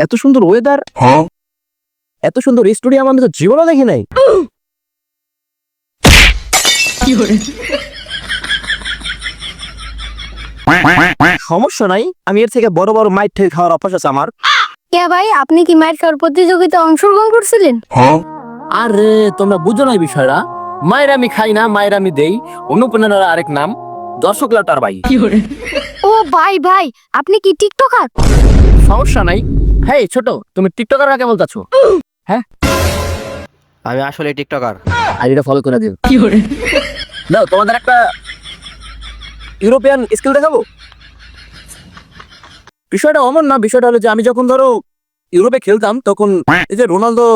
এত সুন্দর ওয়েদার, এত সুন্দর স্টুডিয়াম আমি তো জীবনও দেখি নাই। সমস্যা নাই, আমি এর থেকে বড় বড় মাইট খাওয়ার অভ্যাস আছে আমার। কে ভাই, আপনি কি মাইর খাওয়ার প্রতিযোগিতায় অংশগ্রহণ করছিলেন? আরে তোমরা বুঝো না এই বিষয়টা। মায়ের আমি খাই না, মায়ের আমি দেই। অনুপ্রেরণার আরেক নাম দর্শক লাটার ভাই। ও ভাই ভাই, আপনি কি টিকটকার? সমস্যা নাই। হ্যাঁ ছোট, তুমি টিকটকার কাকে বলতাছো? হ্যাঁ আমি আসলে টিকটকার। আইডিটা ফলো করে দিও। নাও তোমাদের একটা ইউরোপিয়ান স্কিল দেখাবো। বিষয়টা অমন না, বিষয়টা হলো যে আমি যখন ধরো ইউরোপে খেলতাম তখন এই যে রোনালদো,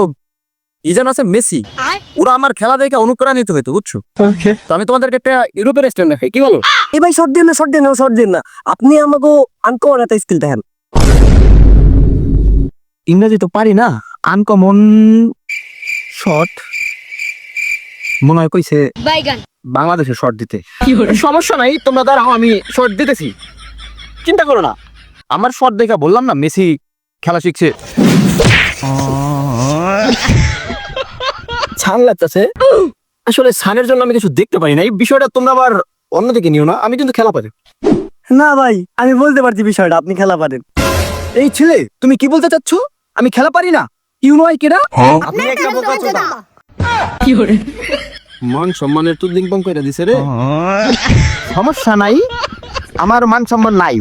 ইজান আছে, মেসি, ওরা আমার খেলা দেখে অনুপ্রাণিত হইতো, বুঝছো? তো আমি তোমাদেরকে একটা ইউরোপের স্ট্যান্ড দেখাই, কি বলো? এই ভাই শর্ট দিন না, শর্ট দিন না, শর্ট দিন না, আপনি আমাকে আনকমন একটা স্কিল দেখেন। ইংরেজি তো পারি না, আনকমন শর্ট মনে হয় কইছে বাইগান। বাংলাদেশে শর্ট দিতে। সমস্যা নাই, তোমরা দাঁড়াও, আমি শর্ট দিতেছি, চিন্তা করো না। আমার শর্ট দেখা বললাম না মেসি খেলা শিখছে। ছান লাগতেছে আসলে, ছানের জন্য আমি কিছু দেখতে পারি না। এই বিষয়টা তোমরা আবার অন্যদিকে নিও না, আমি কিন্তু খেলা পারি। না ভাই, আমি বলতে পারছি বিষয়টা, আপনি খেলা পারেন। এই ছেলে, তুমি কি বলতে চাচ্ছ? আমি খেলা পারি না? ইউ নো আই কেডা? আপনি একটা বোকাচোদা। মান সম্মানের তো লিং পং করে দিছে রে। সমস্যা নাই, আমার মান সম্মান নাই।